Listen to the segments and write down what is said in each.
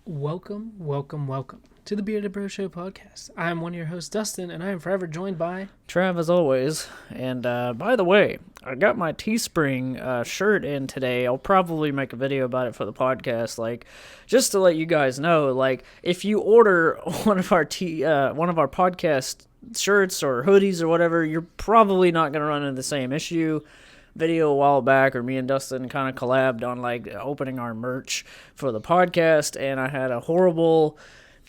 Welcome to the Bearded Bro Show podcast. I'm one of your hosts, Dustin, and I am forever joined by Trav, as always. And by the way, I got my Teespring shirt in today. I'll probably make a video about it for the podcast. Just to let you guys know, if you order one of our podcast shirts or hoodies or whatever, you're probably not gonna run into the same issue. Video a while back, or me and Dustin kind of collabed on opening our merch for the podcast, and I had a horrible,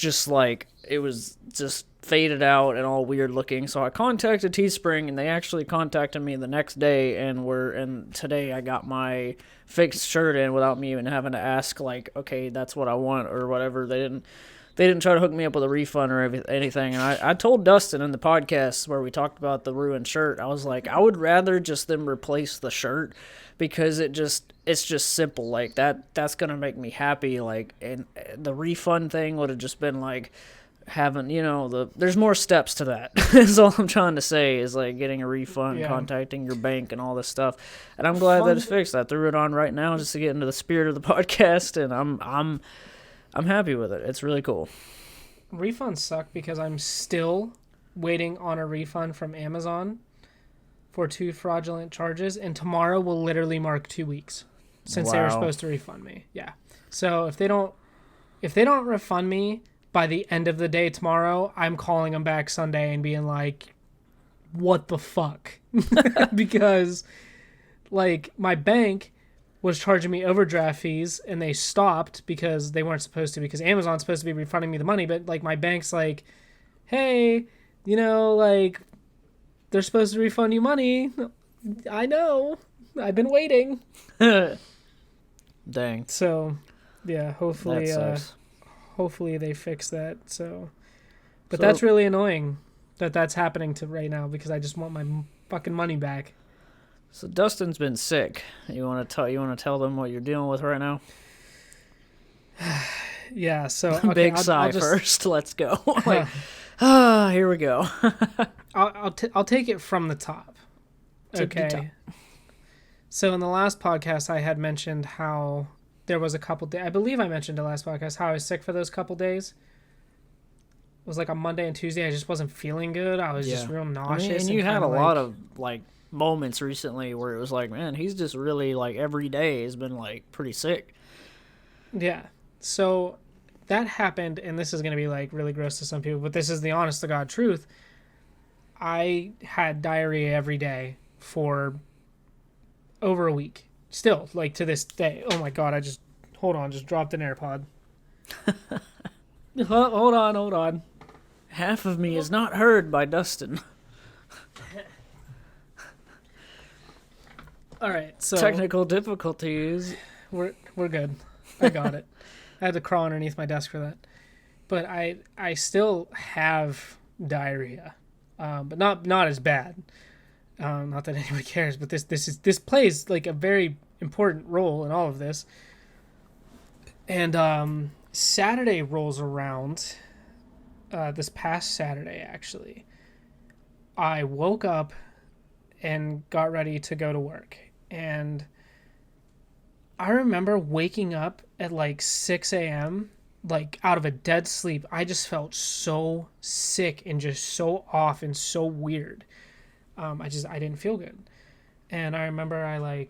it was just faded out and all weird looking. So I contacted Teespring, and they actually contacted me the next day, and today I got my fixed shirt in without me even having to ask, okay, that's what I want or whatever. They didn't try to hook me up with a refund or anything. And I told Dustin in the podcast where we talked about the ruined shirt, I was like, I would rather just them replace the shirt, because it's just simple. That's going to make me happy. And the refund thing would have just been having, there's more steps to that. Is all I'm trying to say, is getting a refund, contacting your bank and all this stuff. And I'm glad that it's fixed. I threw it on right now just to get into the spirit of the podcast, and I'm happy with it. It's really cool. Refunds suck because I'm still waiting on a refund from Amazon for 2 fraudulent charges, and tomorrow will literally mark 2 weeks since they were supposed to refund me. Yeah. So if they don't refund me by the end of the day tomorrow, I'm calling them back Sunday and being like, what the fuck? Because my bank was charging me overdraft fees, and they stopped because they weren't supposed to, because Amazon's supposed to be refunding me the money. But my bank's like, hey, they're supposed to refund you money. I know. I've been waiting. Dang. So, yeah, hopefully That sucks. hopefully they fix that. But that's really annoying that's happening to right now, because I just want my fucking money back. So Dustin's been sick. You want to tell them what you're dealing with right now? Yeah, so okay, Big sigh first. Let's go. Here we go. I'll take it from the top. Okay. So in the last podcast, I had mentioned how there was a couple days. I believe I mentioned the last podcast how I was sick for those couple days. It was a Monday and Tuesday. I just wasn't feeling good. I was just real nauseous. And you had a lot of moments recently where it was man, he's just really every day has been pretty sick. Yeah. So that happened, and this is going to be really gross to some people, but this is the honest to God truth. I had diarrhea every day for over a week. Still, to this day. Oh my God, just dropped an AirPod. Hold on. Half of me is not heard by Dustin. All right, so technical difficulties. We're good. I got it. I had to crawl underneath my desk for that. But I still have diarrhea, but not as bad. Not that anybody cares, but this plays a very important role in all of this. And Saturday rolls around. This past Saturday, actually, I woke up and got ready to go to work. And I remember waking up at 6 a.m., out of a dead sleep. I just felt so sick and just so off and so weird. I didn't feel good. And I remember I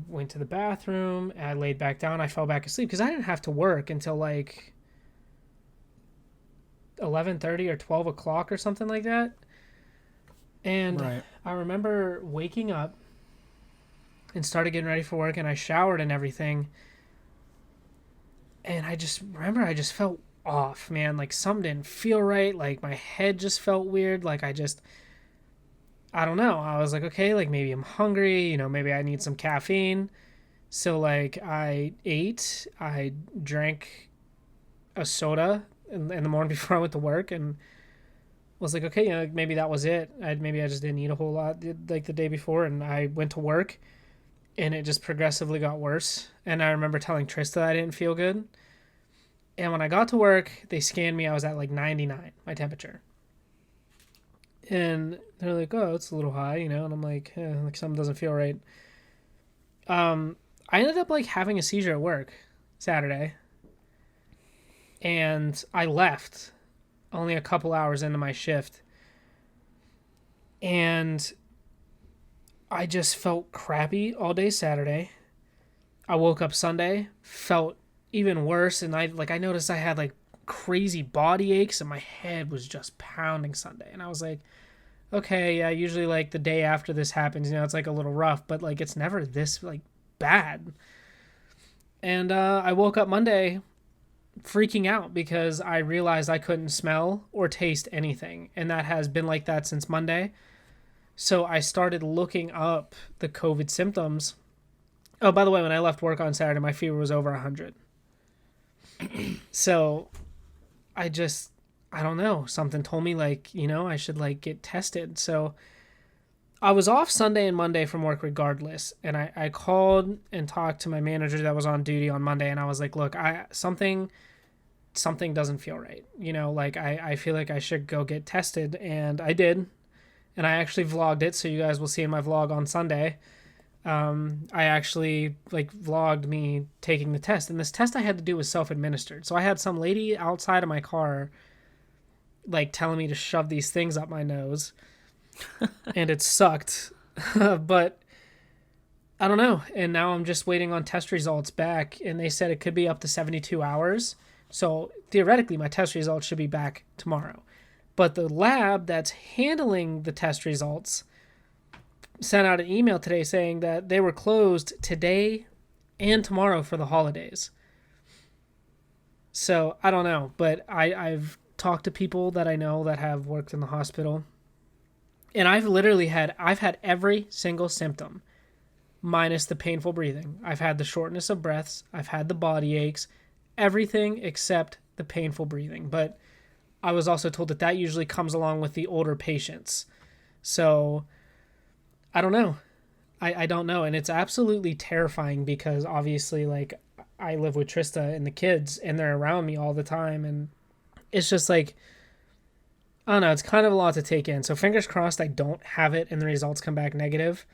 went to the bathroom, and I laid back down. I fell back asleep because I didn't have to work until 11:30 or 12 o'clock or something like that. And right. I remember waking up and started getting ready for work, and I showered and everything. And I just felt off, man. Something didn't feel right. My head just felt weird. I don't know. I was okay, maybe I'm hungry, maybe I need some caffeine. So I drank a soda in the morning before I went to work, and was okay, maybe that was it. Maybe I just didn't eat a whole lot the day before, and I went to work, and it just progressively got worse. And I remember telling Trista that I didn't feel good. And when I got to work, they scanned me. I was at 99, my temperature. And they're like, oh, it's a little high, and I'm something doesn't feel right. I ended up having a seizure at work Saturday. and I left only a couple hours into my shift, and I just felt crappy all day Saturday. I woke up Sunday, felt even worse, and I noticed I had like crazy body aches and my head was just pounding Sunday. And I was like, okay, yeah, usually like the day after this happens, it's like a little rough, but like it's never this like bad. And I woke up Monday freaking out because I realized I couldn't smell or taste anything, and that has been like that since Monday. So I started looking up the COVID symptoms. Oh, by the way, when I left work on Saturday, my fever was over 100. So I don't know. Something told me like, I should like get tested. So I was off Sunday and Monday from work regardless. And I called and talked to my manager that was on duty on Monday. And I was like, look, something doesn't feel right. Like I feel like I should go get tested. And I did. And I actually vlogged it. So you guys will see in my vlog on Sunday. I actually like vlogged me taking the test, and this test I had to do was self-administered. So I had some lady outside of my car like telling me to shove these things up my nose and it sucked. But I don't know. And now I'm just waiting on test results back, and they said it could be up to 72 hours. So theoretically my test results should be back tomorrow. But the lab that's handling the test results sent out an email today saying that they were closed today and tomorrow for the holidays. So I don't know, but I've talked to people that I know that have worked in the hospital, and I've had every single symptom minus the painful breathing. I've had the shortness of breaths, I've had the body aches, everything except the painful breathing. But I was also told that usually comes along with the older patients. So I don't know. I don't know. And it's absolutely terrifying because obviously like I live with Trista and the kids and they're around me all the time. And it's just like, I don't know. It's kind of a lot to take in. So fingers crossed I don't have it and the results come back negative.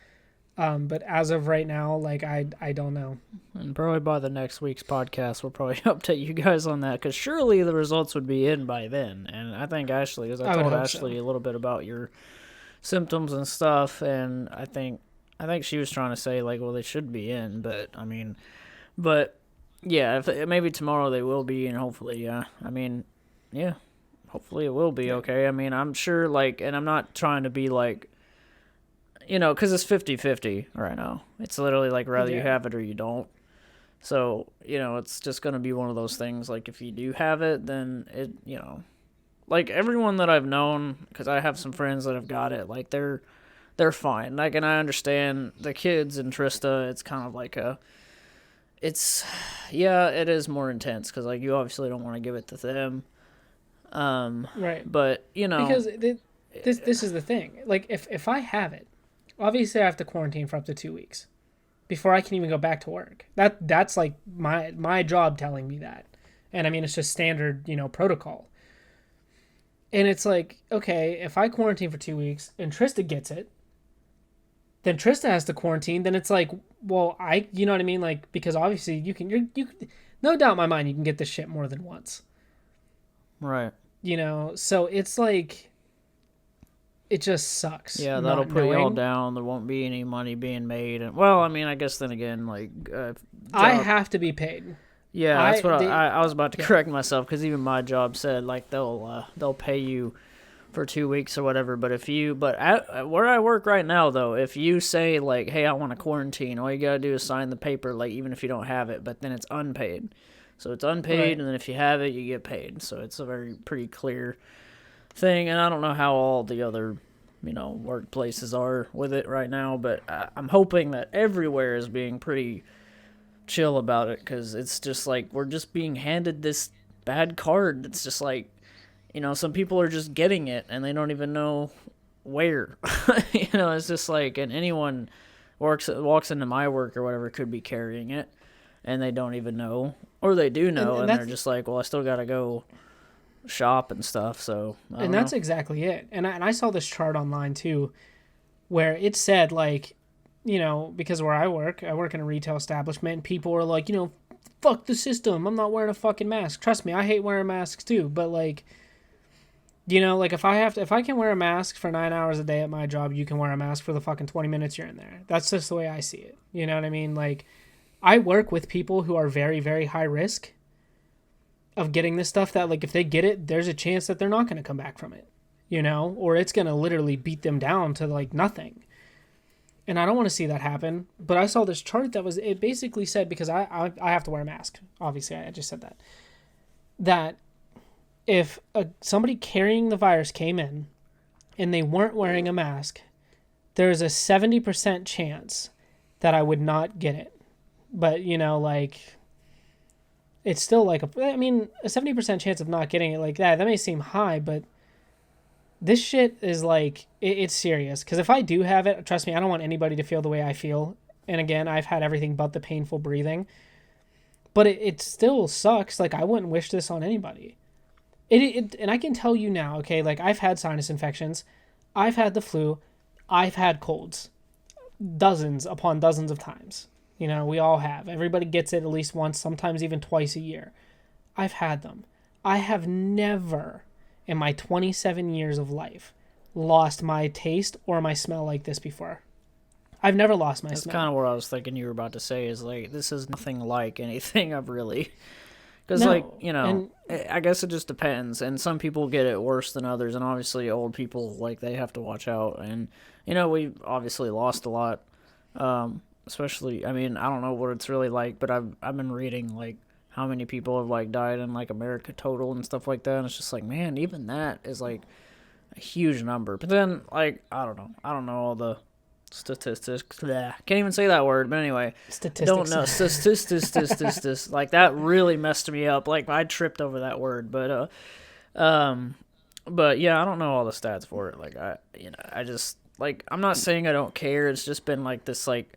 But as of right now, like I don't know. And probably by the next week's podcast, we'll probably update you guys on that, because surely the results would be in by then. And I think Ashley, because I told Ashley a little bit about your symptoms and stuff, and I think she was trying to say like, well, they should be in, but yeah, if maybe tomorrow they will be, and hopefully, hopefully it will be okay. I mean, I'm sure, like, and I'm not trying to be like, because it's 50-50 right now. It's literally like rather you have it or you don't. So, it's just going to be one of those things. Like, if you do have it, then it, like everyone that I've known, because I have some friends that have got it, like they're fine. Like, and I understand the kids and Trista, it's kind of like it is more intense because like you obviously don't want to give it to them. Right. But, because this is the thing. Like if I have it, obviously I have to quarantine for up to 2 weeks before I can even go back to work. That's like my job telling me that. And I mean, it's just standard, protocol. And it's like, okay, if I quarantine for 2 weeks and Trista gets it, then Trista has to quarantine. Then it's like, well, you know what I mean? Like, because obviously you no doubt in my mind, you can get this shit more than once. Right. So it's like, it just sucks. Yeah, that'll put you all down. There won't be any money being made. And, well, I mean, I guess then again, like, I have to be paid. Yeah, that's what I was about to correct myself, because even my job said like they'll pay you for 2 weeks or whatever. But where I work right now though, if you say like, hey, I want to quarantine, all you gotta do is sign the paper, like even if you don't have it, but then it's unpaid. So it's unpaid, right. And then if you have it, you get paid. So it's a pretty clear thing, and I don't know how all the other workplaces are with it right now, but I'm hoping that everywhere is being pretty chill about it, because it's just like we're just being handed this bad card. It's just like, some people are just getting it and they don't even know where. It's just like, and anyone walks into my work or whatever could be carrying it and they don't even know, or they do know, and they're just like, well, I still gotta go shop and stuff. So that's exactly it. And I saw this chart online too where it said like because where I work in a retail establishment, and people are like, fuck the system. I'm not wearing a fucking mask. Trust me, I hate wearing masks too. But like, like if I can wear a mask for 9 hours a day at my job, you can wear a mask for the fucking 20 minutes you're in there. That's just the way I see it. You know what I mean? Like, I work with people who are very, very high risk of getting this stuff that, like, if they get it, there's a chance that they're not going to come back from it, or it's going to literally beat them down to like nothing. And I don't want to see that happen. But I saw this chart it basically said, because I have to wear a mask. Obviously, I just said that if somebody carrying the virus came in and they weren't wearing a mask, there's a 70% chance that I would not get it. But, it's still like a 70% chance of not getting it like that may seem high, but this shit is like, it's serious. Because if I do have it, trust me, I don't want anybody to feel the way I feel. And again, I've had everything but the painful breathing. But it still sucks. Like, I wouldn't wish this on anybody. And I can tell you now, okay, like, I've had sinus infections. I've had the flu. I've had colds. Dozens upon dozens of times. We all have. Everybody gets it at least once, sometimes even twice a year. I've had them. I have never, in my 27 years of life, lost my taste or my smell like this before. I've never lost my smell. That's kind of what I was thinking you were about to say, is like, this is nothing like anything I've really... Because, I guess it just depends. And some people get it worse than others. And obviously old people, like, they have to watch out. And, we obviously lost a lot. Especially, I don't know what it's really like, but I've been reading, like, how many people have, like, died in, like, America total and stuff like that. And it's just like, man, even that is, like, a huge number. But then, like, I don't know all the statistics. Blah. Can't even say that word, but anyway. Statistics. Don't know. Statistics. Like, that really messed me up. Like, I tripped over that word. But yeah, I don't know all the stats for it. Like, I just, like, I'm not saying I don't care. It's just been, like, this, like,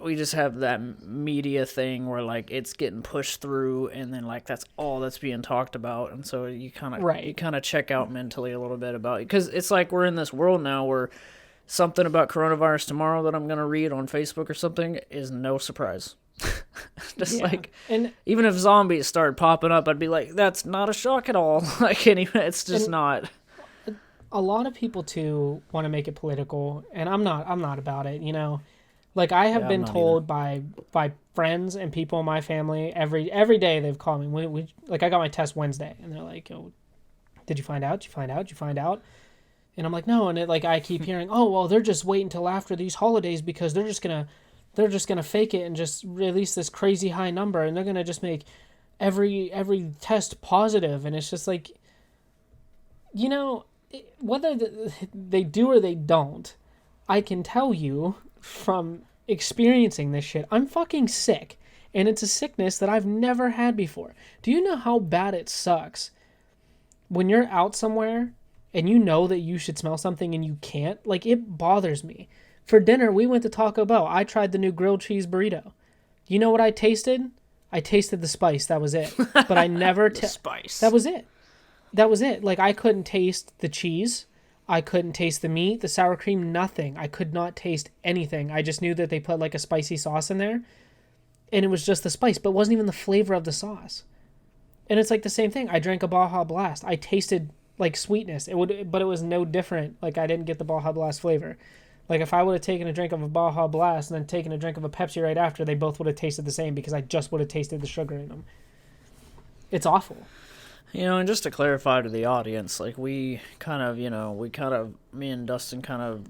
we just have that media thing where, like, it's getting pushed through, and then, like, that's all that's being talked about. And so you kind of check out mentally a little bit about it. Because it's like we're in this world now where something about coronavirus tomorrow that I'm going to read on Facebook or something is no surprise. And even if zombies started popping up, I'd be like, that's not a shock at all. Like, anyway, it's just not. A lot of people too want to make it political, and I'm not about it, Like, I have been told by friends and people in my family every day they've called me. Like, I got my test Wednesday, and they're like, "Oh, did you find out? Did you find out? Did you find out?" And I'm like, "No." And I keep hearing, "Oh, well, they're just waiting until after these holidays because they're just gonna fake it and just release this crazy high number, and they're gonna just make every test positive." And it's just like, whether they do or they don't, I can tell you from experiencing this shit, I'm fucking sick, and it's a sickness that I've never had before. Do you know how bad it sucks when you're out somewhere and you know that you should smell something and you can't? Like, it bothers me. For dinner, we went to Taco Bell. I tried the new grilled cheese burrito. You know what I tasted? I tasted the spice. That was it. But I never... spice. That was it. Like, I couldn't taste the cheese. I couldn't taste the meat, the sour cream, nothing. I could not taste anything. I just knew that they put, like, a spicy sauce in there. And it was just the spice, but it wasn't even the flavor of the sauce. And it's like the same thing. I drank a Baja Blast. I tasted, like, sweetness. But it was no different. Like, I didn't get the Baja Blast flavor. Like, if I would have taken a drink of a Baja Blast and then taken a drink of a Pepsi right after, they both would have tasted the same because I just would have tasted the sugar in them. It's awful. And just to clarify to the audience, like, me and Dustin kind of,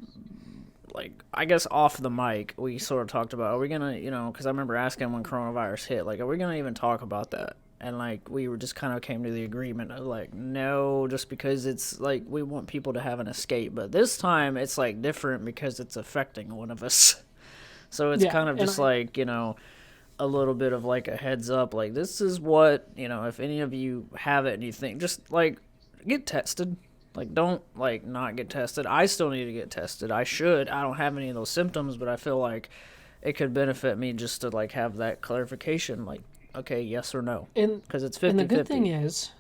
like, I guess off the mic, we sort of talked about, are we going to, because I remember asking when coronavirus hit, like, are we going to even talk about that? And, like, we were just kind of came to the agreement of, like, no, just because it's, like, we want people to have an escape. But this time, it's, like, different because it's affecting one of us. So it's kind of just, a little bit of, like, a heads up. Like, this is what, if any of you have it and you think, just, like, get tested. Like, don't, like, not get tested. I still need to get tested. I should. I don't have any of those symptoms, but I feel like it could benefit me just to, like, have that clarification, like, okay, yes or no. Because it's 50-50. And the good thing is,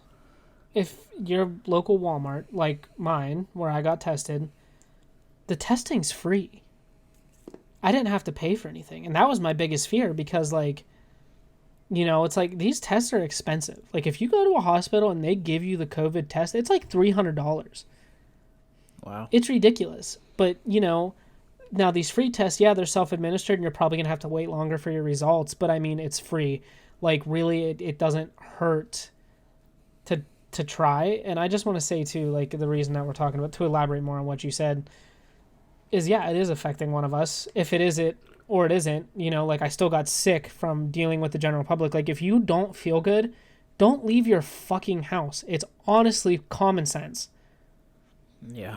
if your local Walmart, like mine, where I got tested, the testing's free. I didn't have to pay for anything. And that was my biggest fear because, like, you know, it's like these tests are expensive. Like, if you go to a hospital and they give you the COVID test, it's like $300. Wow. It's ridiculous. But, you know, now these free tests, yeah, they're self-administered and you're probably going to have to wait longer for your results. But, I mean, it's free. Like, really, it doesn't hurt to try. And I just want to say, too, like, the reason that we're talking about, to elaborate more on what you said, is, yeah, it is affecting one of us. If it is it or it isn't, you know, like, I still got sick from dealing with the general public. Like, if you don't feel good, don't leave your fucking house. It's honestly common sense. Yeah.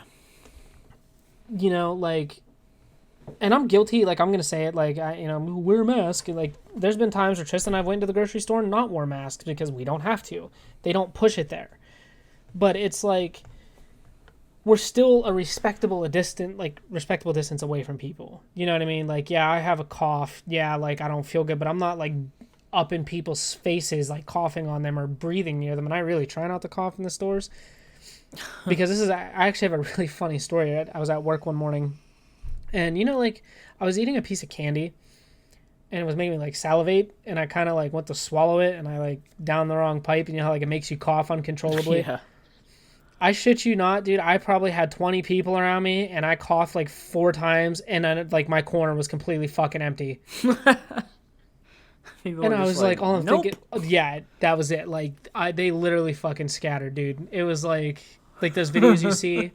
You know, like, and I'm guilty, like, I'm going to say it, like, wear a mask. Like, there's been times where Tristan and I went to the grocery store and not wore masks because we don't have to. They don't push it there. But it's like, we're still a respectable distance away from people. You know what I mean? Like, yeah, I have a cough. Yeah, like, I don't feel good, but I'm not, like, up in people's faces, like, coughing on them or breathing near them. And I really try not to cough in the stores. Because I actually have a really funny story. I was at work one morning. And, you know, like, I was eating a piece of candy, and it was making me, like, salivate, and I kind of, like, went to swallow it, and I, like, down the wrong pipe, and you know how, like, it makes you cough uncontrollably? Yeah. I shit you not, dude. I probably had 20 people around me, and I coughed, like, 4 times, and then, like, my corner was completely fucking empty. And I was like, all I'm nope. thinking, yeah, that was it. Like, they literally fucking scattered, dude. It was like those videos you see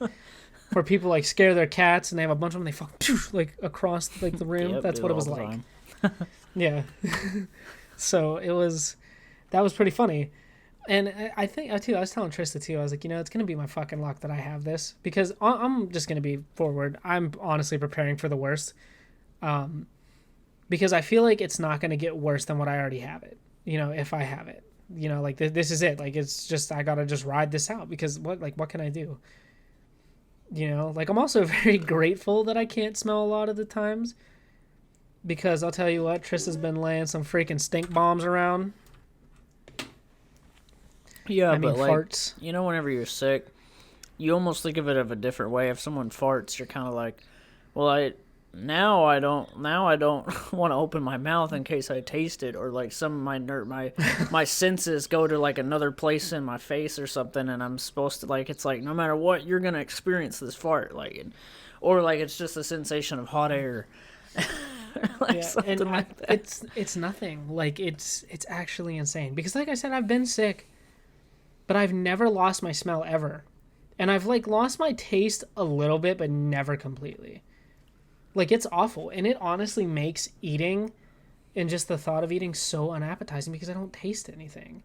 where people, like, scare their cats and they have a bunch of them, they fucking, like, across, like, the room. Yep, that's what it was like. Yeah. So that was pretty funny. And I think, too, I was telling Trista, too, I was like, you know, it's going to be my fucking luck that I have this. Because I'm just going to be forward. I'm honestly preparing for the worst. Because I feel like it's not going to get worse than what I already have it. You know, if I have it. You know, like, this is it. Like, it's just, I got to just ride this out. Because, what can I do? You know, like, I'm also very grateful that I can't smell a lot of the times. Because I'll tell you what, Trista's been laying some freaking stink bombs around. Yeah, I mean, but, like, farts. you know, whenever you're sick, you almost think of it of a different way. If someone farts, you're kind of like, well, now I don't want to open my mouth in case I taste it, or like some of my senses go to like another place in my face or something, and I'm supposed to, like, it's like no matter what you're gonna experience this fart, like, or like it's just a sensation of hot air. Like, yeah, something and like that. it's nothing. Like, it's actually insane. Because, like I said, I've been sick, but I've never lost my smell ever, and I've, like, lost my taste a little bit, but never completely. Like, it's awful, and it honestly makes eating and just the thought of eating so unappetizing because I don't taste anything.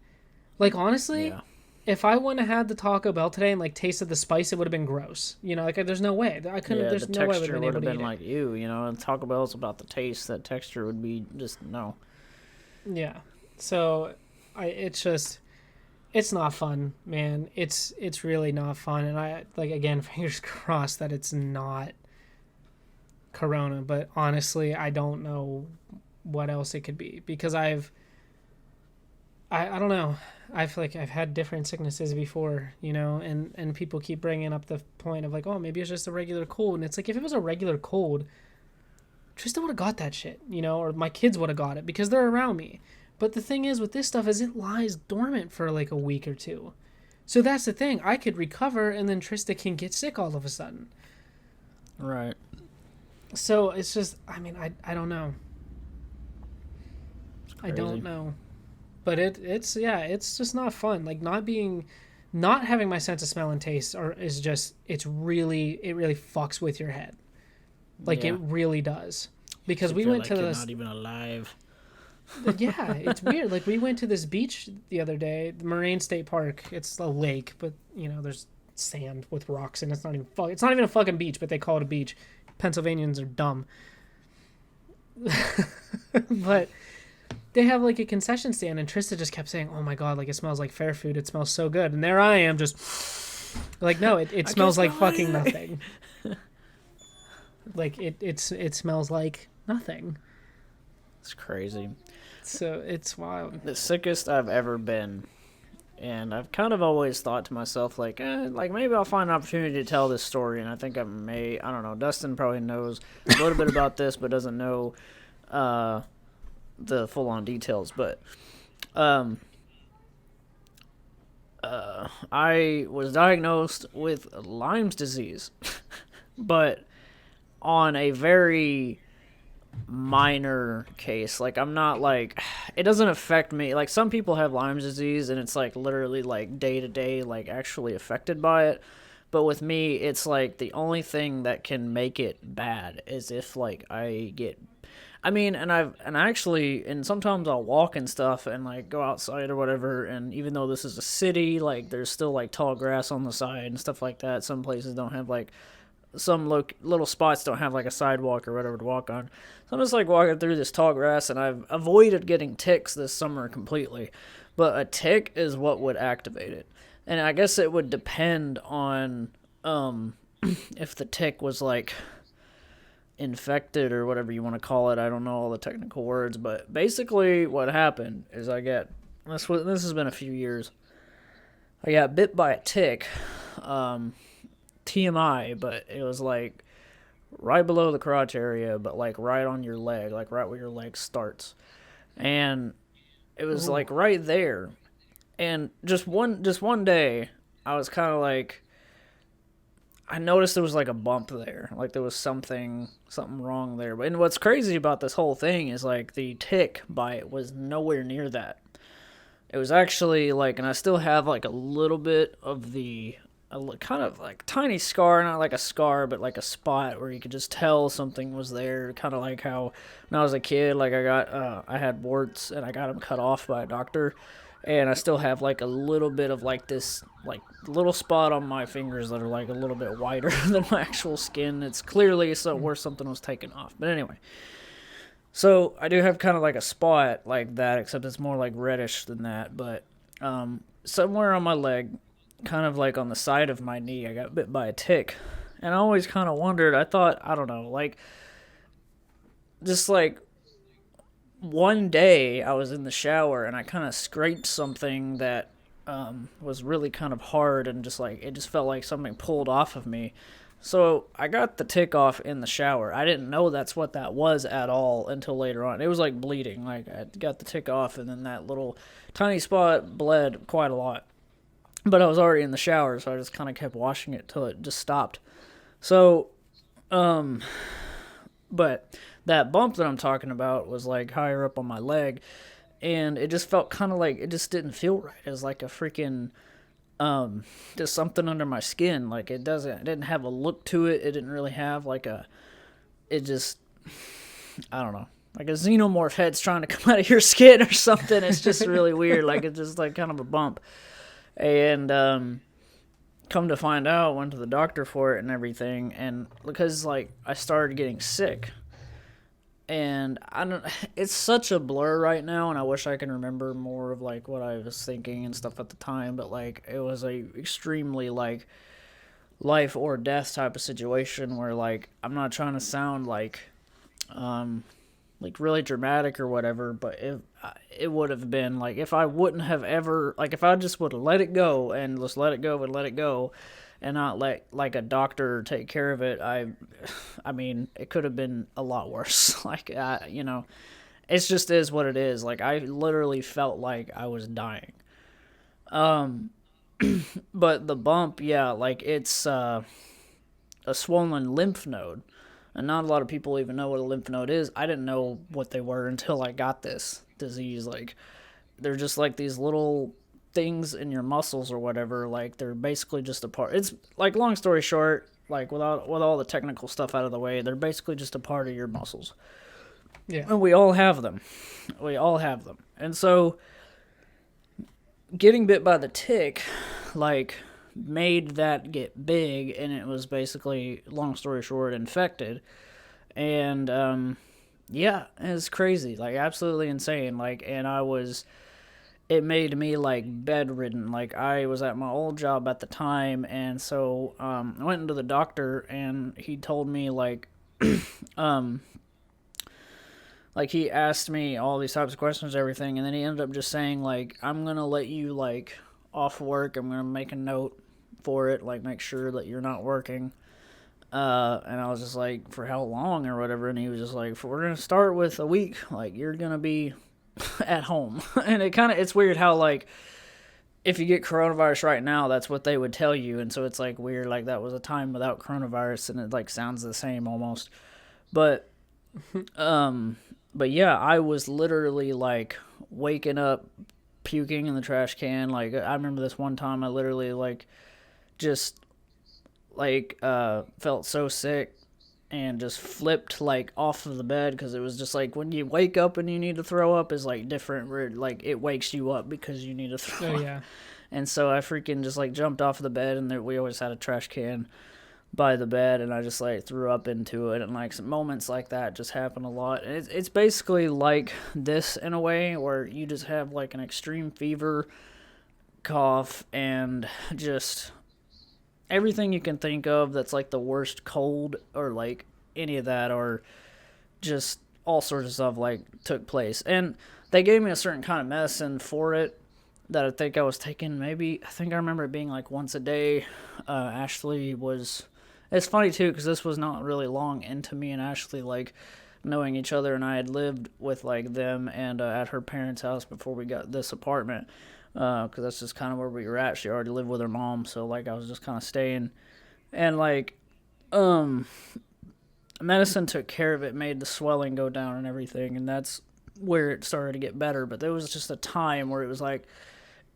Like, honestly, Yeah. if I wouldn't have had the Taco Bell today and, like, tasted the spice, it would have been gross. You know, like, there's no way. I couldn't. Yeah, There's the no way I would texture have would been have able to been eat like you know, and Taco Bell's about the taste. That texture would be just no. Yeah. So, it's not fun, man. It's really not fun, and I, like, again, fingers crossed that it's not Corona, but honestly, I don't know what else it could be because I don't know. I feel like I've had different sicknesses before, you know, and people keep bringing up the point of, like, oh, maybe it's just a regular cold. And it's like, if it was a regular cold, Trista would have got that shit, you know, or my kids would have got it because they're around me. But the thing is with this stuff is it lies dormant for like a week or two. So that's the thing. I could recover and then Trista can get sick all of a sudden. Right. So it's just, I mean, I don't know. I don't know. But it's just not fun. Like, not having my sense of smell and taste it really fucks with your head. Like, it really does. Because we went to you're this. Not even alive. Yeah, it's weird. Like, we went to this beach the other day, the Moraine State Park. It's a lake, but, you know, there's sand with rocks, and it's not even a fucking beach, but they call it a beach. Pennsylvanians are dumb. But they have, like, a concession stand, and Trista just kept saying, oh my god, like, it smells like fair food, it smells so good. And there I am, just like, no, it smells like fucking nothing. Like, it smells like nothing. It's crazy. So it's wild. The sickest I've ever been And I've kind of always thought to myself, like maybe I'll find an opportunity to tell this story. And I think I don't know. Dustin probably knows a little bit about this, but doesn't know the full-on details. But I was diagnosed with Lyme's disease, but on a very minor case. Like, I'm not like, it doesn't affect me. Like, some people have Lyme's disease and it's like literally like day to day, like actually affected by it. But with me, it's like the only thing that can make it bad is if like I get, I mean, and sometimes I'll walk and stuff and like go outside or whatever. And even though this is a city, like there's still like tall grass on the side and stuff like that. Some places don't have like, little spots don't have like a sidewalk or whatever to walk on. So I'm just like walking through this tall grass, and I've avoided getting ticks this summer completely. But a tick is what would activate it. And I guess it would depend on if the tick was like infected or whatever you want to call it. I don't know all the technical words, but basically what happened is this has been a few years. I got bit by a tick, TMI, but it was like right below the crotch area, but like right on your leg, like right where your leg starts. And it was like right there. And just one day, I was kind of like, I noticed there was like a bump there, like there was something wrong there. And what's crazy about this whole thing is like the tick bite was nowhere near that. It was actually like, and I still have like a little bit of a kind of like tiny scar, not like a scar, but like a spot where you could just tell something was there. Kind of like how when I was a kid, like I had warts and I got them cut off by a doctor. And I still have like a little bit of like this like little spot on my fingers that are like a little bit wider than my actual skin. It's clearly where something was taken off. But anyway, so I do have kind of like a spot like that, except it's more like reddish than that. But somewhere on my leg, kind of like on the side of my knee, I got bit by a tick. And I always kind of wondered, I thought, I don't know, like just like one day I was in the shower and I kind of scraped something that was really kind of hard, and just like it just felt like something pulled off of me. So I got the tick off in the shower. I didn't know that's what that was at all until later on. It was like bleeding. Like I got the tick off, and then that little tiny spot bled quite a lot. But I was already in the shower, so I just kind of kept washing it till it just stopped. So, but that bump that I'm talking about was like higher up on my leg, and it just felt kind of like it just didn't feel right. It was like a freaking just something under my skin. Like it didn't have a look to it. It didn't really have like it just, I don't know, like a xenomorph head's trying to come out of your skin or something. It's just really weird. Like it's just like kind of a bump. And come to find out, went to the doctor for it and everything, and because like I started getting sick, and it's such a blur right now, and I wish I can remember more of like what I was thinking and stuff at the time, but like it was a extremely like life or death type of situation where like I'm not trying to sound like really dramatic or whatever, but it would have been like if I wouldn't have ever, like if I just would have let it go and just let it go and not let like a doctor take care of it, I mean it could have been a lot worse. Like you know, it just is what it is. Like I literally felt like I was dying. But the bump, yeah, like it's a swollen lymph node. And not a lot of people even know what a lymph node is. I didn't know what they were until I got this disease. Like, they're just like these little things in your muscles or whatever. Like, they're basically just a part. It's like, long story short, like with all the technical stuff out of the way, they're basically just a part of your muscles. Yeah. And we all have them. And so, getting bit by the tick, like, made that get big, and it was basically, long story short, infected. And yeah, it's crazy, like absolutely insane. Like, and it made me like bedridden. Like I was at my old job at the time, and so I went into the doctor, and he told me like like he asked me all these types of questions and everything, and then he ended up just saying like, I'm gonna let you like off work, I'm going to make a note for it, like make sure that you're not working. And I was just like, for how long or whatever? And he was just like, we're going to start with a week. Like, you're going to be at home. And it's weird how, like, if you get coronavirus right now, that's what they would tell you. And so it's, like, weird. Like, that was a time without coronavirus, and it, like, sounds the same almost. But, but yeah, I was literally, like, waking up, puking in the trash can. Like, I remember this one time I literally, like, just... like felt so sick and just flipped like off of the bed, because it was just like when you wake up and you need to throw up is like different, where like it wakes you up because you need to throw up. Yeah. And so I freaking just like jumped off of the bed, and we always had a trash can by the bed, and I just like threw up into it. And like some moments like that just happen a lot. And it's basically like this in a way, where you just have like an extreme fever, cough, and just everything you can think of that's like the worst cold, or like any of that, or just all sorts of stuff like took place. And they gave me a certain kind of medicine for it that I think I was taking, I think I remember it being like once a day. Ashley was, it's funny too, because this was not really long into me and Ashley like knowing each other, and I had lived with like them and at her parents' house before we got this apartment. Because that's just kind of where we were at. She already lived with her mom, so like I was just kind of staying, and like medicine took care of it, made the swelling go down and everything, and that's where it started to get better. But there was just a time where it was like,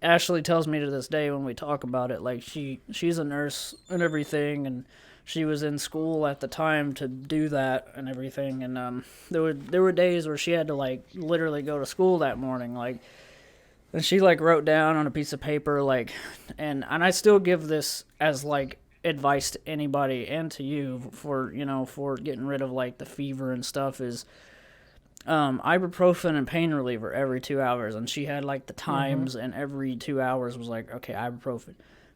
Ashley tells me to this day when we talk about it, like she's a nurse and everything, and she was in school at the time to do that and everything, and there were days where she had to like literally go to school that morning, like. And she, like, wrote down on a piece of paper, like, and I still give this as, like, advice to anybody and to you for, you know, for getting rid of, like, the fever and stuff is ibuprofen and pain reliever every 2 hours. And she had, like, the times, and every 2 hours was like, okay, ibuprofen,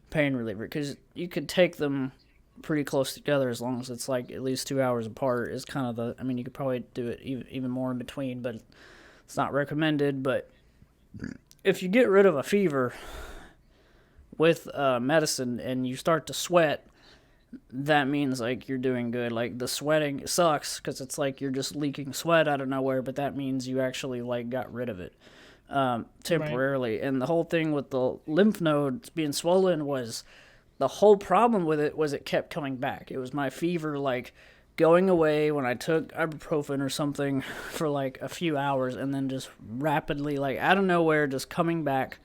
pain reliever. Because you could take them pretty close together as long as it's, like, at least 2 hours apart is kind of the, I mean, you could probably do it even more in between, but it's not recommended, but... if you get rid of a fever with medicine and you start to sweat, that means like you're doing good. Like the sweating sucks because it's like you're just leaking sweat out of nowhere, but that means you actually like got rid of it temporarily. Right. And the whole thing with the lymph nodes being swollen was the whole problem with it was it kept coming back. It was my fever like going away when I took ibuprofen or something for like a few hours, and then just rapidly, like out of nowhere, just coming back.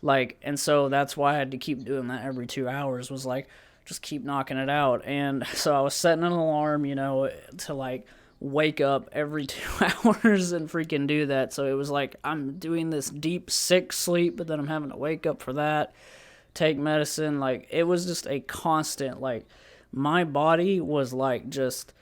Like, and so that's why I had to keep doing that every 2 hours, was like, just keep knocking it out. And so I was setting an alarm, you know, to like wake up every 2 hours and freaking do that. So it was like, I'm doing this deep, sick sleep, but then I'm having to wake up for that, take medicine. Like, it was just a constant, like, my body was like just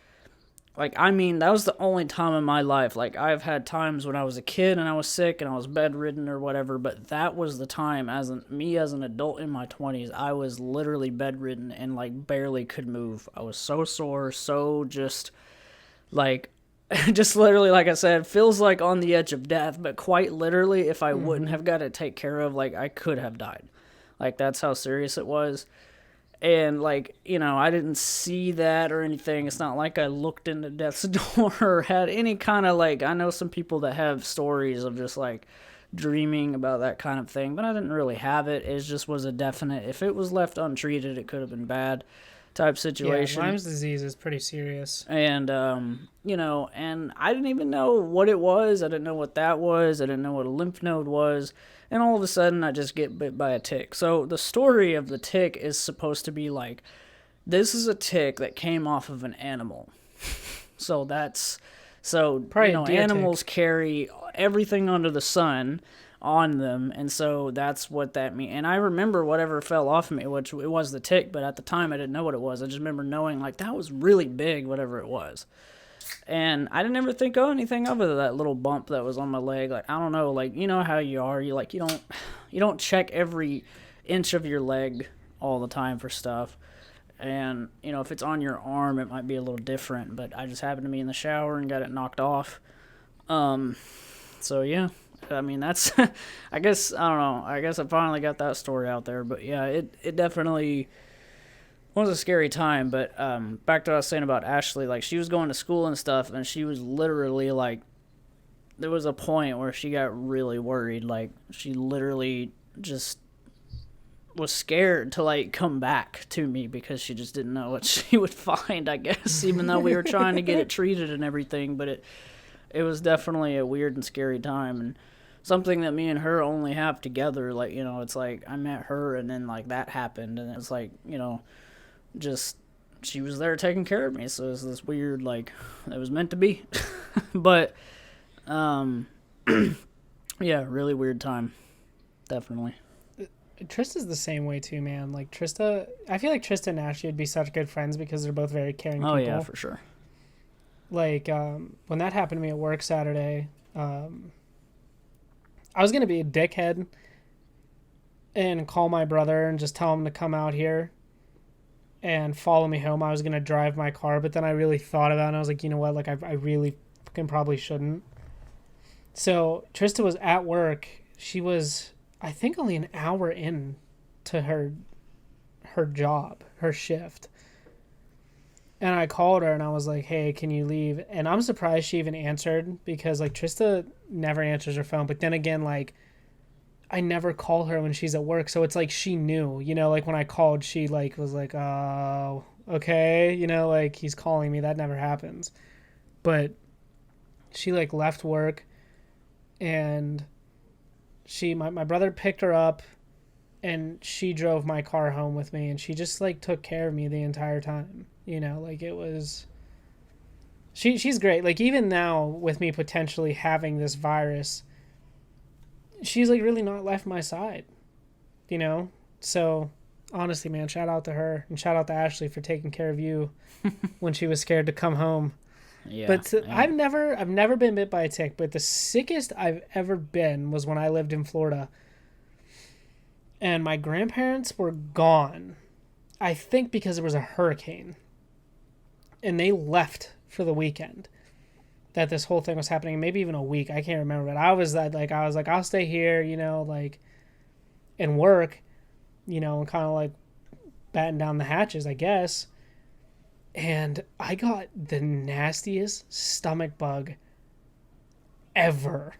like, I mean, that was the only time in my life. Like, I've had times when I was a kid and I was sick and I was bedridden or whatever, but that was the time as an adult in my 20s, I was literally bedridden and like barely could move. I was so sore, so just like just literally, like I said, feels like on the edge of death, but quite literally, if I wouldn't have got it taken care of, like I could have died. Like, that's how serious it was. And, like, you know, I didn't see that or anything. It's not like I looked into death's door or had any kind of, like, I know some people that have stories of just, like, dreaming about that kind of thing, but I didn't really have it. It just was a definite, if it was left untreated, it could have been bad type situation. Yeah, Lyme's disease is pretty serious. And, you know, and I didn't even know what it was. I didn't know what that was. I didn't know what a lymph node was. And all of a sudden, I just get bit by a tick. So the story of the tick is supposed to be like, this is a tick that came off of an animal. So that's, so, probably, you know, animals carry everything under the sun on them. And so that's what that means. And I remember whatever fell off of me, which it was the tick, but at the time I didn't know what it was. I just remember knowing like that was really big, whatever it was. And I didn't ever think of anything of it, that little bump that was on my leg. Like, I don't know, like, you know how you are. You like, you don't check every inch of your leg all the time for stuff. And, you know, if it's on your arm, it might be a little different. But I just happened to be in the shower and got it knocked off. So, yeah. I mean, that's, I guess, I don't know. I guess I finally got that story out there. But yeah, it definitely was a scary time. But back to what I was saying about Ashley, like, she was going to school and stuff, and she was literally, like, there was a point where she got really worried. Like, she literally just was scared to, like, come back to me because she just didn't know what she would find, I guess, even though we were trying to get it treated and everything. But it was definitely a weird and scary time, and something that me and her only have together. Like, you know, it's like I met her and then, like, that happened, and it's like, you know, just she was there taking care of me, so it's this weird, like, it was meant to be. But yeah, really weird time, definitely. Trista's the same way too, man. Like Trista, I feel like Trista and Ashley would be such good friends because they're both very caring people. Oh yeah, for sure. Like when that happened to me at work Saturday, I was gonna be a dickhead and call my brother and just tell him to come out here and follow me home. I was gonna drive my car, but then I really thought about it and I was like, you know what, like I really fucking probably shouldn't. So Trista was at work. She was, I think, only an hour in to her job, her shift. And I called her and I was like, hey, can you leave? And I'm surprised she even answered because, like, Trista never answers her phone. But then again, like, I never call her when she's at work. So it's like she knew, you know, like when I called, she, like, was like, oh, okay. You know, like, he's calling me. That never happens. But she, like, left work and my brother picked her up and she drove my car home with me, and she just, like, took care of me the entire time. You know, like, it was, she's great. Like, even now with me potentially having this virus, she's, like, really not left my side, you know? So honestly, man, shout out to her and shout out to Ashley for taking care of you when she was scared to come home. Yeah, but yeah. I've never been bit by a tick, but the sickest I've ever been was when I lived in Florida. And my grandparents were gone, I think because there was a hurricane. And they left for the weekend that this whole thing was happening, maybe even a week. I can't remember. But I was like, I'll stay here, you know, like, and work, you know, and kind of like batten down the hatches, I guess. And I got the nastiest stomach bug ever.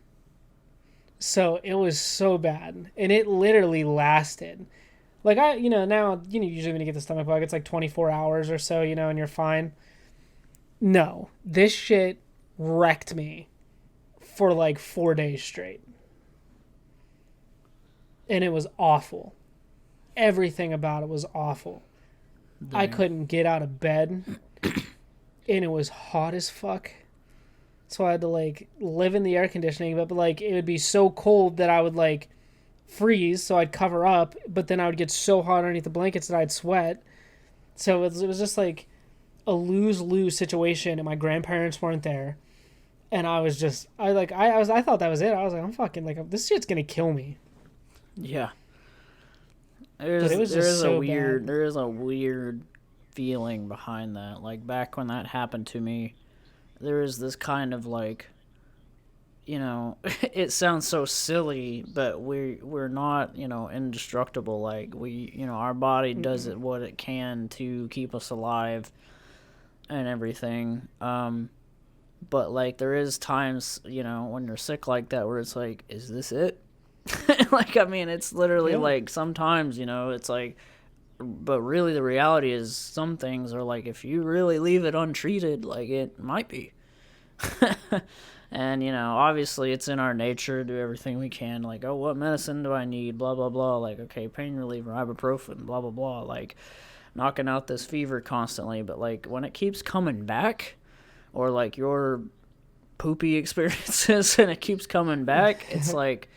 So it was so bad. And it literally lasted. Like, now, usually when you get the stomach bug, it's like 24 hours or so, you know, and you're fine. No, this shit wrecked me for like 4 days straight. And it was awful. Everything about it was awful. Dang. I couldn't get out of bed. And it was hot as fuck. So I had to, like, live in the air conditioning. But like, it would be so cold that I would, like, freeze. So I'd cover up. But then I would get so hot underneath the blankets that I'd sweat. So it was just like a lose-lose situation. And my grandparents weren't there. And I was just, I thought that was it. I was like, I'm fucking, like, this shit's going to kill me. Yeah. There is a weird feeling behind that. Like, back when that happened to me, there is this kind of, like, you know, it sounds so silly, but we're not, you know, indestructible. Like, our body does it what it can to keep us alive and everything. But, like, there is times, you know, when you're sick like that where it's like, is this it? Like, I mean, it's literally like sometimes, you know, it's like, but really the reality is some things are like, if you really leave it untreated, like, it might be. And, you know, obviously it's in our nature to do everything we can. Like, oh, what medicine do I need? Blah, blah, blah. Like, okay, pain reliever, ibuprofen, blah, blah, blah. Like, knocking out this fever constantly. But, like, when it keeps coming back, or, like, your poopy experiences and it keeps coming back, it's like,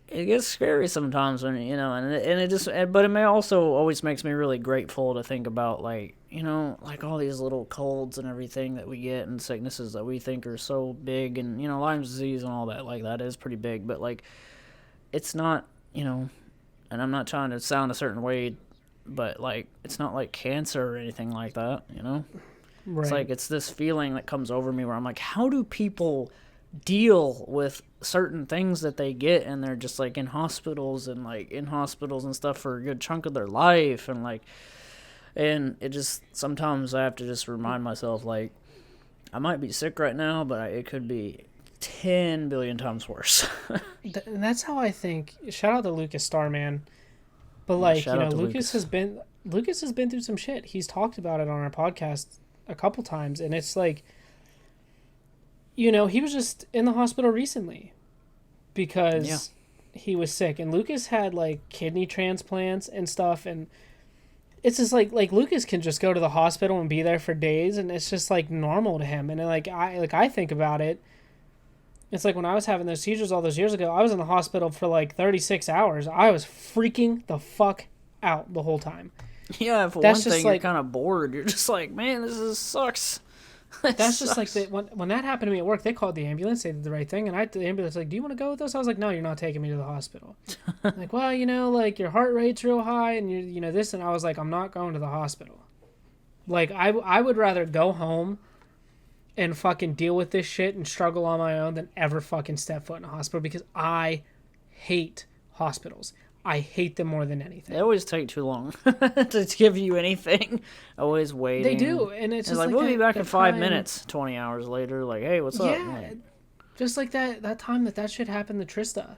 it gets scary sometimes when, you know, and it just, but it also always makes me really grateful to think about, like, you know, like all these little colds and everything that we get and sicknesses that we think are so big, and, you know, Lyme disease and all that, like, that is pretty big, but, like, it's not, you know, and I'm not trying to sound a certain way, but, like, it's not like cancer or anything like that, you know? Right. It's like, it's this feeling that comes over me where I'm like, how do people deal with certain things that they get, and they're just like in hospitals and stuff for a good chunk of their life, and it just sometimes I have to just remind myself, like, I might be sick right now, but it could be 10 billion times worse. And that's how I think. Shout out to Lucas Starman, but like, you know, Lucas has been through some shit. He's talked about it on our podcast a couple times, and it's like, you know, he was just in the hospital recently because he was sick, and Lucas had like kidney transplants and stuff, and it's just like Lucas can just go to the hospital and be there for days, and it's just like normal to him. And I think about it, it's like when I was having those seizures all those years ago, I was in the hospital for like 36 hours. I was freaking the fuck out the whole time. Yeah, for one thing, you're kind of bored. You're just like, man, sucks. That's just like when that happened to me at work, they called the ambulance. They did the right thing, and the ambulance was like, "Do you want to go with us?" I was like, "No, you're not taking me to the hospital." Like, well, you know, like your heart rate's real high, and you know this, and I was like, "I'm not going to the hospital." Like, I would rather go home and fucking deal with this shit and struggle on my own than ever fucking step foot in a hospital, because I hate hospitals. I hate them more than anything. They always take too long to give you anything. Always waiting. They do, and it's just like we'll be back in 5 minutes. 20 hours later, like, hey, what's up? Yeah, just like that time that shit happened to Trista,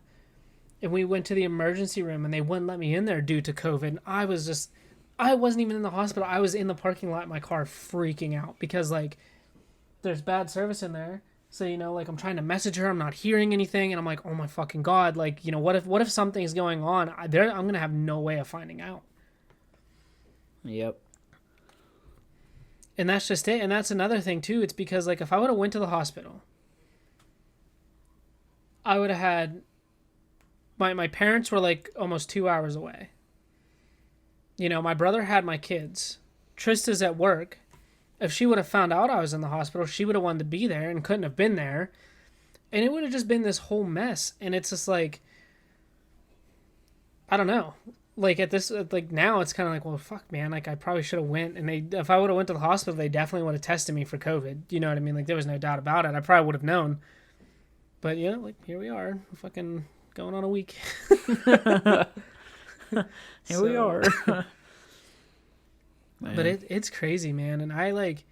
and we went to the emergency room, and they wouldn't let me in there due to COVID. And I wasn't even in the hospital. I was in the parking lot in my car, freaking out because like there's bad service in there. So, you know, like, I'm trying to message her, I'm not hearing anything, and I'm like, oh my fucking God, like, you know, what if something's going on? I'm going to have no way of finding out. Yep. And that's just it. And that's another thing, too. It's because, like, if I would have went to the hospital, I would have had... My parents were, like, almost 2 hours away. You know, my brother had my kids. Trista's at work. If she would have found out I was in the hospital, she would have wanted to be there and couldn't have been there. And it would have just been this whole mess. And it's just like, I don't know. Like at this, like now it's kind of like, well, fuck, man. Like I probably should have went. And if I would have went to the hospital, they definitely would have tested me for COVID. You know what I mean? Like there was no doubt about it. I probably would have known. But yeah, like here we are, fucking going on a week. Here we are. Man. But it's crazy, man. And I like,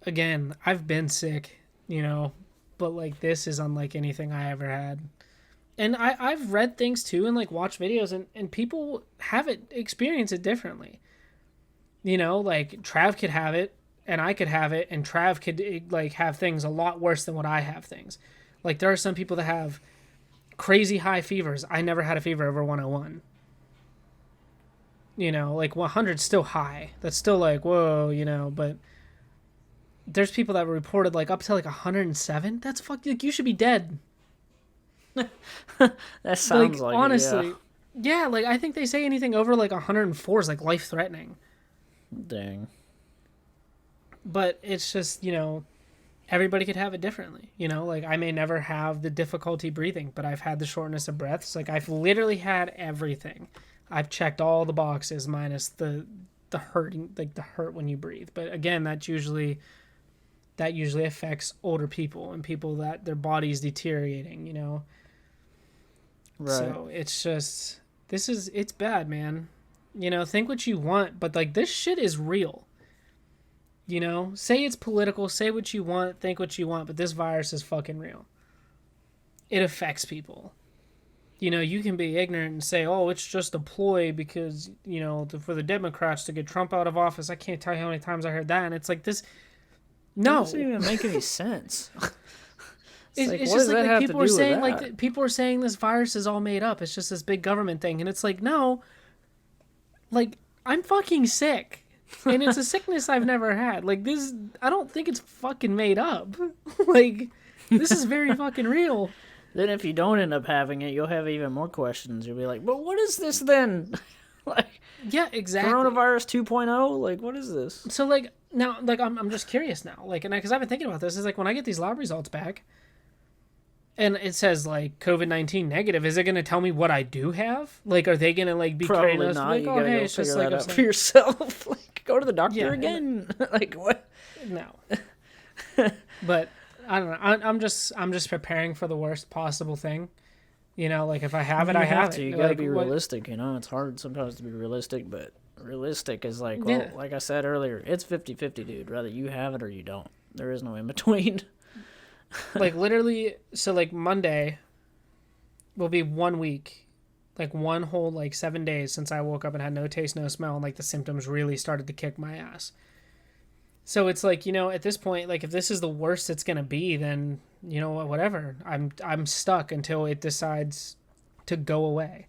again, I've been sick, you know, but like this is unlike anything I ever had. And I've read things too and like watched videos and people experience it differently. You know, like Trav could have it and I could have it and Trav could like have things a lot worse than what I have things. Like there are some people that have crazy high fevers. I never had a fever over 101. You know, like 100's still high. That's still like, whoa, you know, but there's people that were reported like up to like 107. That's like you should be dead. That sounds like honestly. It, yeah, like I think they say anything over like 104 is like life threatening. Dang. But it's just, you know, everybody could have it differently. You know, like I may never have the difficulty breathing, but I've had the shortness of breaths. Like I've literally had everything. I've checked all the boxes minus the hurting, like the hurt when you breathe. But again, that usually affects older people and people that their body's deteriorating, you know. Right. So it's just it's bad, man. You know, think what you want, but like this shit is real. You know, say it's political, say what you want, think what you want, but this virus is fucking real. It affects people. You know, you can be ignorant and say, oh, it's just a ploy because, you know, for the Democrats to get Trump out of office. I can't tell you how many times I heard that. And it's like this. No. It doesn't even make any sense. It's just like people are saying, like, people are saying this virus is all made up. It's just this big government thing. And it's like, no, like, I'm fucking sick. And it's a sickness I've never had. Like, this, I don't think it's fucking made up. Like, this is very fucking real. Then if you don't end up having it, you'll have even more questions. You'll be like, but what is this then? Like, yeah, exactly. Coronavirus 2.0? Like, what is this? So, like, now, like, I'm just curious now. Like, and because I've been thinking about this, is like, when I get these lab results back, and it says, like, COVID-19 negative, is it going to tell me what I do have? Like, are they going to, like, be Probably us? not. Like, You oh, gotta hey, go it's figure just that like out for yourself. Like, go to the doctor again. Like, what? No. But I don't know. I'm just preparing for the worst possible thing. You know, like if I have it, I have it. You gotta be realistic. You know, it's hard sometimes to be realistic, but realistic is like, well, like I said earlier, it's 50-50, dude. Whether you have it or you don't. There is no in between. Like literally, so like Monday will be 1 week, like one whole like 7 days since I woke up and had no taste, no smell, and like the symptoms really started to kick my ass. So it's like, you know, at this point, like if this is the worst it's gonna be, then you know whatever. I'm stuck until it decides to go away.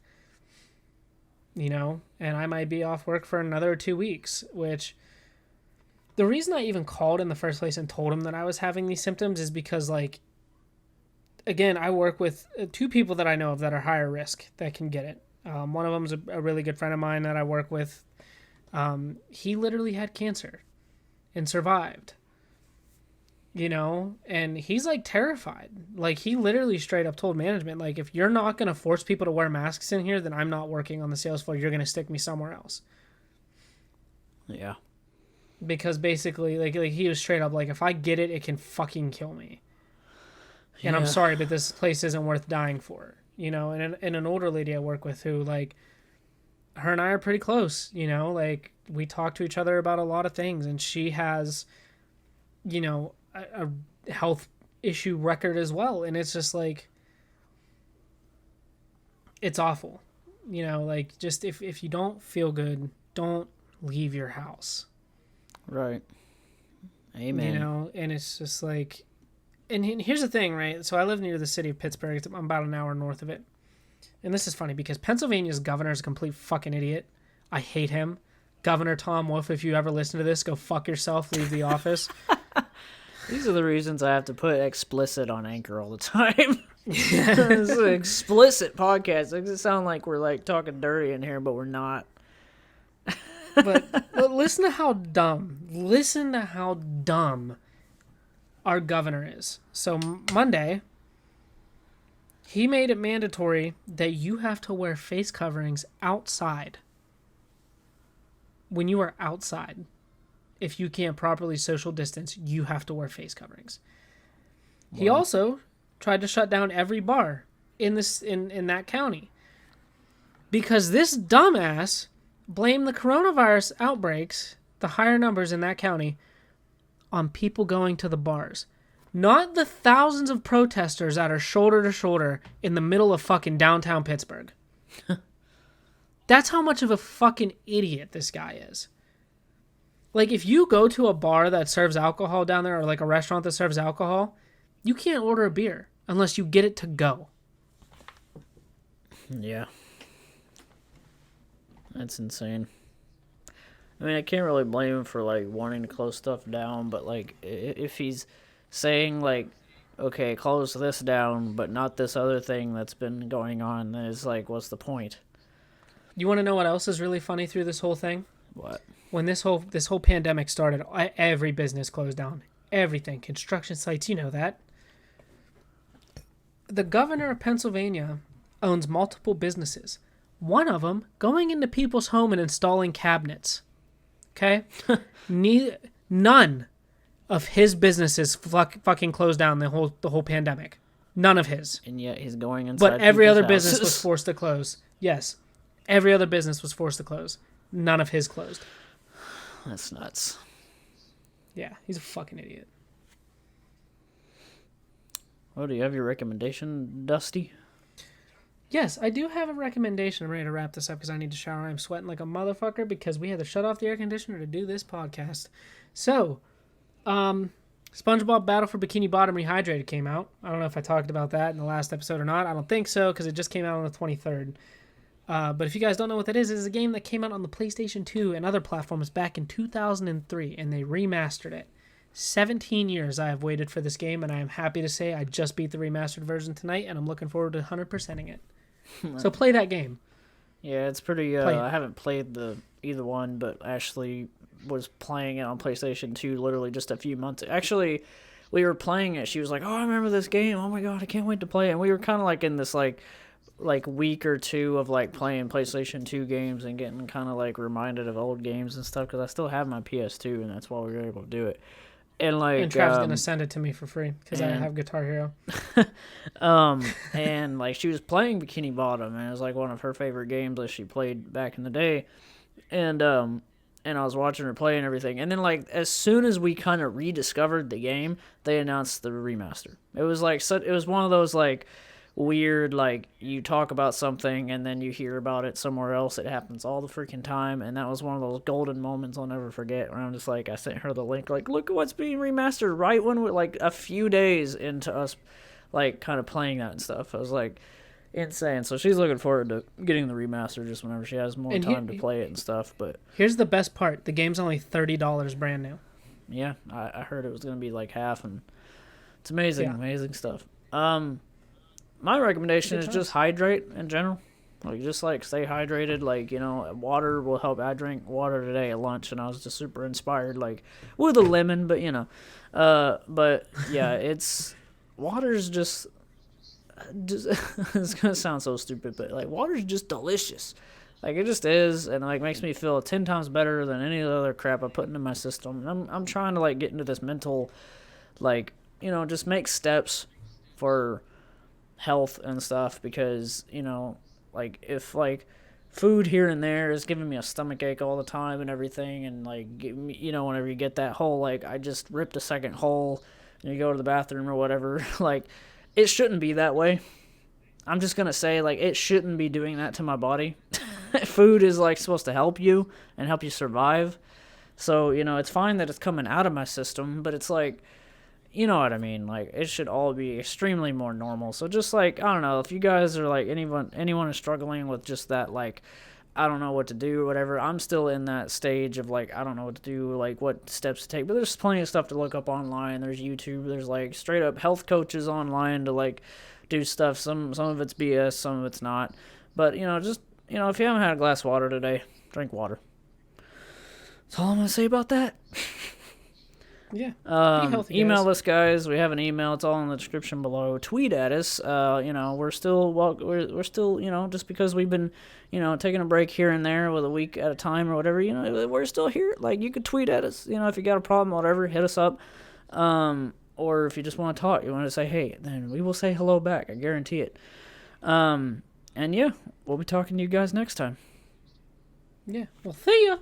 You know, and I might be off work for another 2 weeks, which the reason I even called in the first place and told him that I was having these symptoms is because, like, again, I work with 2 people that I know of that are higher risk that can get it. One of them's a really good friend of mine that I work with. He literally had cancer and survived, you know, and he's like terrified. Like he literally straight up told management, like, if you're not going to force people to wear masks in here, then I'm not working on the sales floor. You're going to stick me somewhere else. Yeah. Because basically like he was straight up like, if I get it, it can fucking kill me. And I'm sorry, but this place isn't worth dying for, you know. And an older lady I work with who, like, her and I are pretty close, you know, like we talk to each other about a lot of things, and she has, you know, a health issue record as well. And it's just like, it's awful, you know, like just if you don't feel good, don't leave your house. Right. Amen. You know, and it's just like, and here's the thing, right? So I live near the city of Pittsburgh. I'm about an hour north of it. And this is funny because Pennsylvania's governor is a complete fucking idiot. I hate him. Governor Tom Wolf, if you ever listen to this, go fuck yourself. Leave the office. These are the reasons I have to put explicit on Anchor all the time. This is an explicit podcast. It doesn't sound like we're like talking dirty in here, but we're not. But listen to how dumb. Listen to how dumb our governor is. So Monday, he made it mandatory that you have to wear face coverings outside. When you are outside, if you can't properly social distance, you have to wear face coverings. Wow. He also tried to shut down every bar in that county because this dumbass blamed the coronavirus outbreaks, the higher numbers in that county, on people going to the bars. Not the thousands of protesters that are shoulder to shoulder in the middle of fucking downtown Pittsburgh. That's how much of a fucking idiot this guy is. Like, if you go to a bar that serves alcohol down there, or like a restaurant that serves alcohol, you can't order a beer unless you get it to go. Yeah. That's insane. I mean, I can't really blame him for, like, wanting to close stuff down, but, like, if he's saying, like, okay, close this down, but not this other thing that's been going on, then it's like, what's the point? You want to know what else is really funny through this whole thing? What? When this whole pandemic started, every business closed down. Everything. Construction sites, you know that. The governor of Pennsylvania owns multiple businesses. One of them going into people's home and installing cabinets. Okay? None of his businesses fucking closed down the whole pandemic. None of his. And yet he's going inside. But every other business was forced to close. Yes. Every other business was forced to close. None of his closed. That's nuts. Yeah, he's a fucking idiot. Oh, do you have your recommendation, Dusty? Yes, I do have a recommendation. I'm ready to wrap this up because I need to shower. I'm sweating like a motherfucker because we had to shut off the air conditioner to do this podcast. So, SpongeBob Battle for Bikini Bottom Rehydrated came out. I don't know if I talked about that in the last episode or not. I don't think so because it just came out on the 23rd. But if you guys don't know what that is, it's a game that came out on the PlayStation 2 and other platforms back in 2003, and they remastered it. 17 years I have waited for this game, and I am happy to say I just beat the remastered version tonight, and I'm looking forward to 100%ing it. So play that game. Yeah, it's pretty... I haven't played either one, but Ashley was playing it on PlayStation 2 literally just a few months... Actually, we were playing it. She was like, oh, I remember this game. Oh my god, I can't wait to play it. And we were kind of like in this like week or two of like playing PlayStation 2 games and getting kind of like reminded of old games and stuff because I still have my PS2 and that's why we were able to do it. And like, and Trav's gonna send it to me for free because I have Guitar Hero. And like she was playing Bikini Bottom, and it was like one of her favorite games that she played back in the day. And I was watching her play and everything. And then like as soon as we kind of rediscovered the game, they announced the remaster. It was like it was one of those like weird, like you talk about something and then you hear about it somewhere else. It happens all the freaking time, and that was one of those golden moments I'll never forget, where I'm just like, I sent her the link, like, look at what's being remastered right when we're like a few days into us like kind of playing that and stuff. I was like, insane. So she's looking forward to getting the remaster just whenever she has more time to play it and stuff. But here's the best part: the game's only $30 brand new. Yeah, I heard it was gonna be like half, and it's amazing, amazing stuff. My recommendation is just hydrate in general. Like, just, like, stay hydrated. Like, you know, water will help. I drank water today at lunch, and I was just super inspired, like, with a lemon, but, you know. But, yeah, water's just it's going to sound so stupid, but, like, water's just delicious. Like, it just is, and, like, makes me feel 10 times better than any other crap I put into my system. And I'm trying to, like, get into this mental, like, you know, just make steps for health and stuff, because, you know, like, if like food here and there is giving me a stomach ache all the time and everything, and like, you know, whenever you get that whole, like, I just ripped a second hole and you go to the bathroom or whatever, like, it shouldn't be that way. I'm just gonna say, like, it shouldn't be doing that to my body. Food is like supposed to help you and help you survive, so, you know, it's fine that it's coming out of my system, but it's like, you know what I mean? Like, it should all be extremely more normal. So just, like, I don't know, if you guys are, like, anyone is struggling with just that, like, I don't know what to do or whatever, I'm still in that stage of, like, I don't know what to do, like, what steps to take. But there's plenty of stuff to look up online. There's YouTube. There's, like, straight up health coaches online to, like, do stuff. Some of it's BS, some of it's not. But, you know, just, you know, if you haven't had a glass of water today, drink water. That's all I'm going to say about that. Yeah. Be healthy, email us, guys. We have an email. It's all in the description below. Tweet at us. You know, we're still, you know, just because we've been, you know, taking a break here and there with a week at a time or whatever, you know, we're still here. Like, you could tweet at us. You know, if you got a problem, whatever, hit us up. Or if you just want to talk, you want to say hey, then we will say hello back. I guarantee it. And yeah, we'll be talking to you guys next time. Yeah. Well, see ya.